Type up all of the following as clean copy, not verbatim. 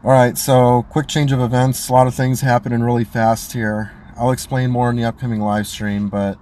All right, so quick change of events. A lot of things happening really fast here. I'll explain more in the upcoming live stream, but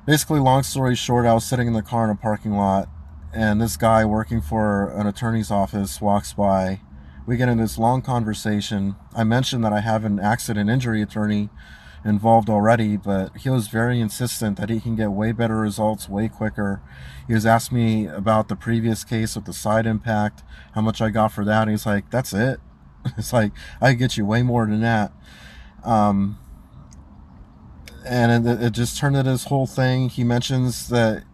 basically, long story short, I was sitting in the car in a parking lot, and this guy working for an attorney's office walks by. We get in this long conversation. I mentioned that I have an accident injury attorney involved already, but he was very insistent that he can get way better results way quicker. He was asking me about the previous case with the side impact, how much I got for that, and he's like, that's it. It's like, I could get you way more than that. Um, and it just turned into this whole thing. He mentions that,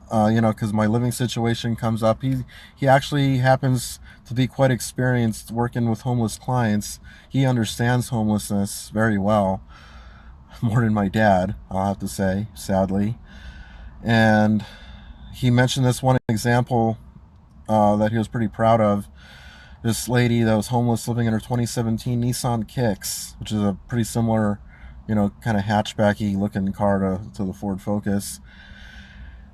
because my living situation comes up. He actually happens to be quite experienced working with homeless clients. He understands homelessness very well, more than my dad, I'll have to say, sadly. And he mentioned this one example that he was pretty proud of. This lady that was homeless living in her 2017 Nissan Kicks, which is a pretty similar, kind of hatchbacky looking car to the Ford Focus.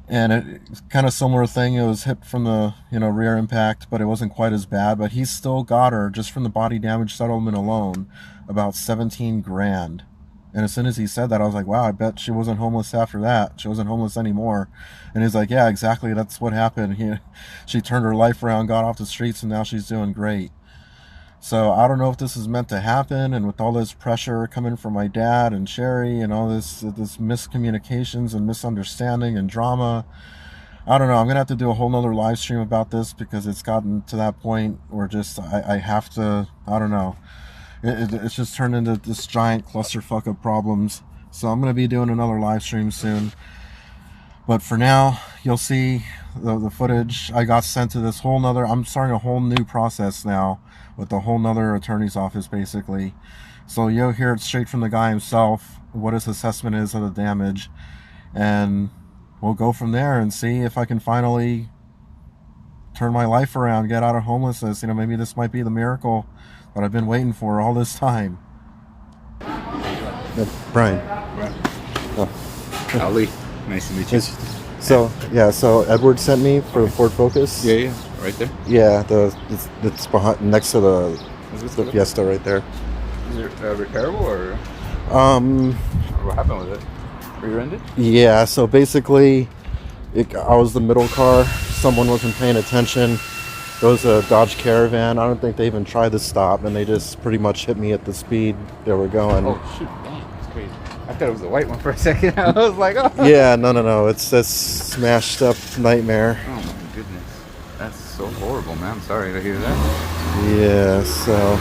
And it's kind of similar thing. It was hit from the rear impact, but it wasn't quite as bad. But he still got her, just from the body damage settlement alone, about 17 grand. And as soon as he said that, I was like, wow, I bet she wasn't homeless after that. She wasn't homeless anymore. And he's like, yeah, exactly. That's what happened. She turned her life around, got off the streets, and now she's doing great. So I don't know if this is meant to happen. And with all this pressure coming from my dad and Sherry and all this miscommunications and misunderstanding and drama, I don't know. I'm going to have to do a whole nother live stream about this, because it's gotten to that point where just I have to, I don't know. It's just turned into this giant clusterfuck of problems. So I'm going to be doing another live stream soon. But for now, you'll see the footage. I got sent to this whole nother, I'm starting a whole new process now with a whole nother attorney's office, basically. So you'll hear it straight from the guy himself, what his assessment is of the damage. And we'll go from there and see if I can finally turn my life around, get out of homelessness. Maybe this might be the miracle that I've been waiting for all this time. Brian. Right. Oh. Ali, nice to meet you. So Edward sent me for the Ford Focus. Yeah, right there. Yeah, it's behind, next to the Fiesta right there. Is it repairable or Um, what happened with it? Rear-ended? yeah. So basically, I was the middle car. Someone wasn't paying attention. There was a Dodge Caravan. I don't think they even tried to stop, and they just pretty much hit me at the speed they were going. Oh shoot! Damn, that's crazy. I thought it was the white one for a second. I was like, oh. Yeah, no. It's this smashed up nightmare. Oh my goodness, that's so horrible, man. I'm sorry to hear that. Yeah, so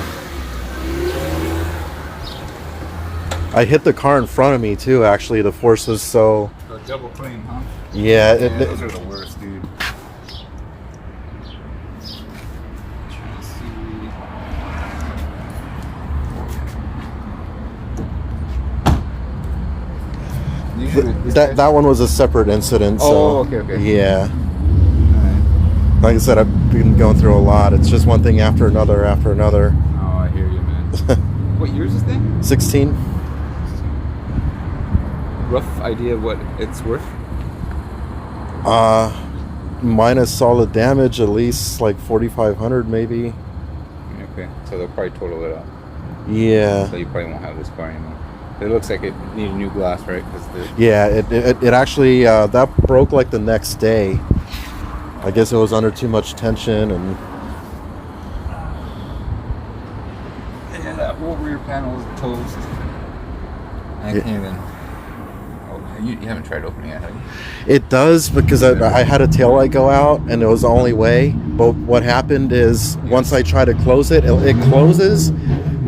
I hit the car in front of me too. Actually, the force was so. The double plane, huh? Yeah, those are the worst, dude. Trying to see. that one was a separate incident. So, Oh, okay. Yeah. Alright. Like I said, I've been going through a lot. It's just one thing after another after another. Oh, I hear you, man. What year is this thing? 16? Rough idea of what it's worth? Minus solid damage, at least like 4,500 maybe. Okay, so they'll probably total it up. Yeah. So you probably won't have this car anymore. It looks like it needed new glass, right? Yeah, it actually, that broke like the next day. I guess it was under too much tension and... Yeah, that whole rear panel is toast. I can't even... Oh, you haven't tried opening it, have you? It does, because I had a taillight go out and it was the only way. But what happened is once I try to close it, it closes,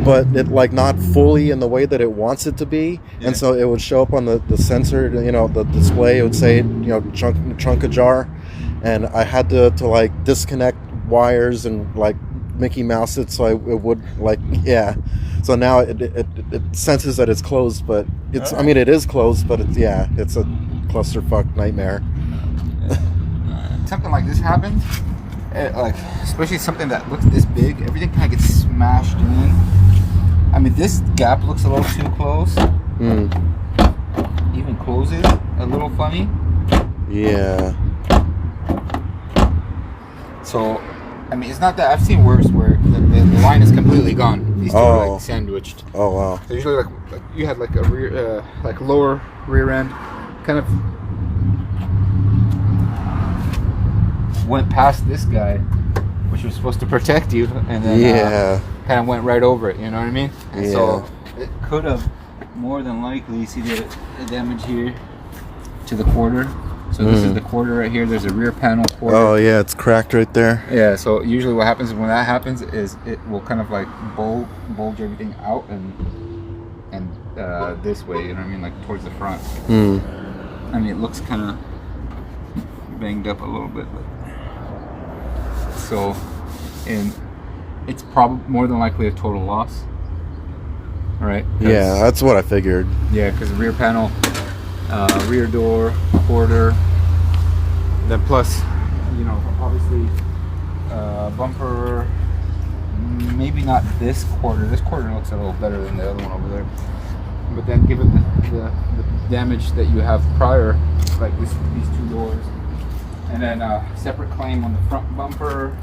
but it like not fully in the way that it wants it to be. Yeah. And so it would show up on the sensor, the display. It would say, trunk ajar. And I had to like disconnect wires and like Mickey Mouse it so it would like, yeah. So now it senses that it's closed, but it's, I mean, it is closed, but it's a clusterfuck nightmare. Something like this happens, like especially something that looks this big, everything kind of gets smashed in. I mean, this gap looks a little too close. Even closes a little funny. Yeah. So, I mean, it's not that I've seen worse where the the line is completely gone. These two are Oh. like sandwiched. Oh wow. So usually like you had like a rear, like lower rear end, kind of went past this guy, which was supposed to protect you, and then Yeah. kind of went right over it. You know what I mean? And Yeah. so it could have more than likely, see the damage here to the quarter. So this is the quarter right here. There's a rear panel quarter. Oh yeah, it's cracked right there. Yeah, so usually what happens when that happens is it will kind of like bulge everything out and this way, you know what I mean, like towards the front. Hmm. I mean, it looks kind of banged up a little bit, but so, and it's probably more than likely a total loss, right? Yeah, that's what I figured. Yeah, because rear panel, rear door, quarter, then plus, you know, obviously, bumper, maybe not this quarter. This quarter looks a little better than the other one over there. But then given the damage that you have prior, like these two doors, and then separate claim on the front bumper,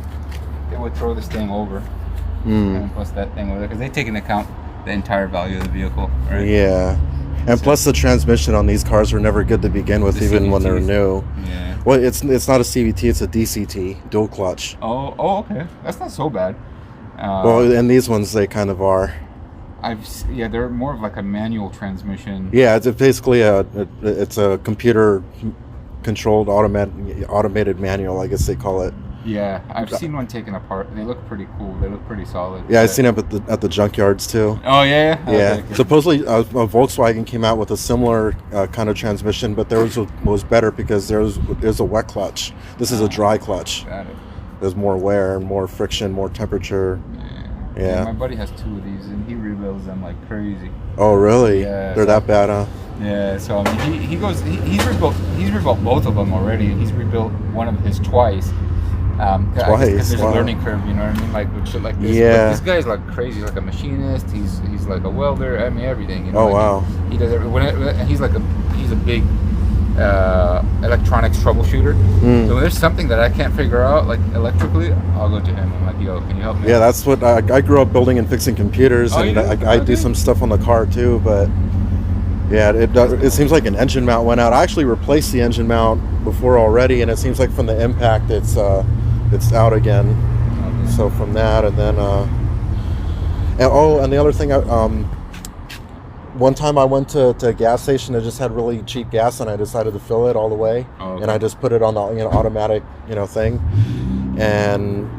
it would throw this thing over. And plus that thing over there, because they take into account the entire value of the vehicle, right? Yeah. And plus the transmission on these cars were never good to begin with, The even when they're CVTs. new. Yeah. Well, it's not a CVT, it's a DCT, dual clutch. Oh, okay. That's not so bad. Well, and these ones, they kind of are. Yeah, they're more of like a manual transmission. Yeah, it's basically it's a computer controlled automated manual, I guess they call it. Yeah, I've seen one taken apart. They look pretty cool. They look pretty solid. Yeah, I've seen it at the junkyards too. Oh yeah. Yeah, Okay. supposedly a Volkswagen came out with a similar kind of transmission, but theirs was better because there's a wet clutch. This is a dry clutch. Got it. There's more wear and more friction, more temperature. Yeah. My buddy has two of these, and he rebuilds them like crazy. Oh really? Yeah, They're that bad, huh? Yeah. So I mean, he's rebuilt both of them already, and he's rebuilt one of his twice. Twice, Because there's wow. a learning curve, you know what I mean, like with shit like this. Yeah. But this guy's like crazy, like a machinist. He's like a welder. I mean, everything. You know, Oh, like wow. He does everything. He's a big electronics troubleshooter. So when there's something that I can't figure out, like electrically, I'll go to him. I'm like, yo, can you help me? Yeah, that's what I grew up building and fixing computers, Oh, you and do? I do Okay. some stuff on the car too. But yeah, it seems like an engine mount went out. I actually replaced the engine mount before already, and it seems like from the impact, it's out again. Okay. So from that, and then and the other thing, one time I went to a gas station that just had really cheap gas, and I decided to fill it all the way, Oh, okay. and I just put it on the automatic thing, and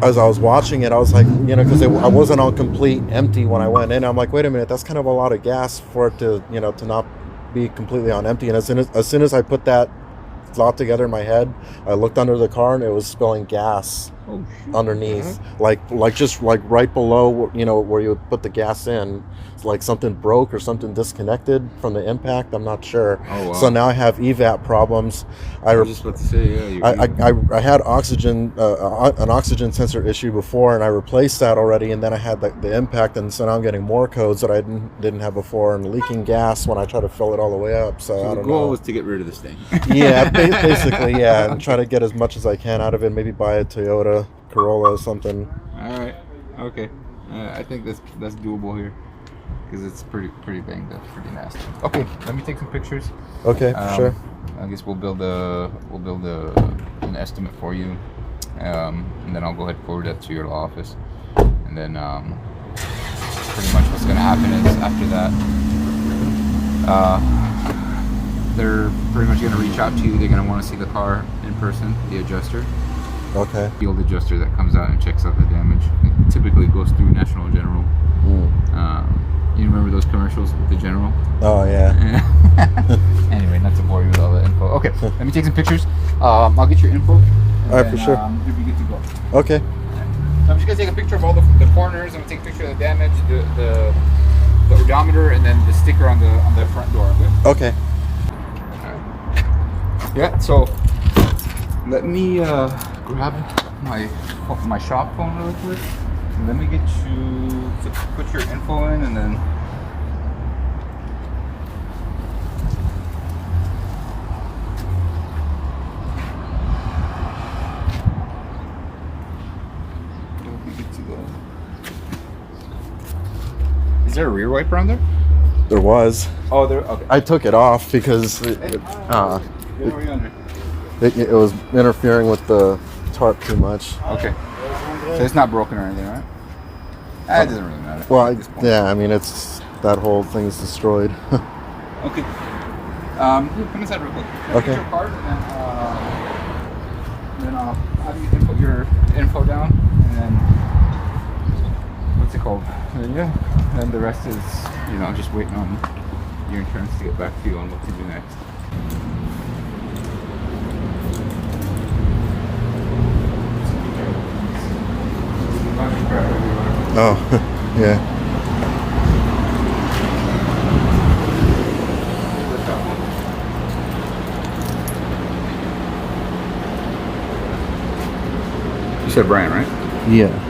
as I was watching it, I was like, because I wasn't on complete empty when I went in. I'm like, wait a minute, that's kind of a lot of gas for it to to not be completely on empty. And as soon as I put that thought together in my head, I looked under the car and it was spilling gas Oh, shoot. underneath, like just like right below where you would put the gas in. It's like something broke or something disconnected from the impact. I'm not sure. Oh, wow. So now I have evap problems. I was just about to say, yeah. I had oxygen an oxygen sensor issue before, and I replaced that already, and then I had the impact, and so now I'm getting more codes that I didn't have before, and leaking gas when I try to fill it all the way up. So I So the don't goal know. was to get rid of this thing. Yeah, basically, yeah, and try to get as much as I can out of it. Maybe buy a Toyota Corolla or something. All right. Okay. I think that's doable here, because it's pretty banged up, pretty nasty. Okay, let me take some pictures. Okay, sure. I guess we'll build an estimate for you, and then I'll go ahead and forward that to your law office, and then pretty much what's gonna happen is after that, they're pretty much gonna reach out to you. They're gonna want to see the car in person, the adjuster. Okay. Field adjuster that comes out and checks out the damage. It typically goes through National General. You remember those commercials with the General? Oh yeah. Anyway, not to bore you with all the info. Okay, let me take some pictures. I'll get your info. All right, for sure. You'll be good to go. Okay. So I'm just gonna take a picture of all the corners. I'm gonna take a picture of the damage, the odometer, and then the sticker on the front door. Okay? Okay. Yeah. So let me grab my shop phone really quick. And let me get you to put your info in, and then we'll be good to go. there a rear wiper on there? There was. Oh, there. Okay. I took it off because Get over under. it was interfering with the tarp too much. Okay. So it's not broken or anything, right? It doesn't really matter. Well, at this point. yeah, I mean, it's that whole thing's destroyed. Okay. Come inside real quick. Okay. Get your card and then I'll have you input your info down and then what's it called? Yeah. And the rest is, just waiting on your insurance to get back to you on what to do next. Oh, yeah. You said Brian, right? Yeah.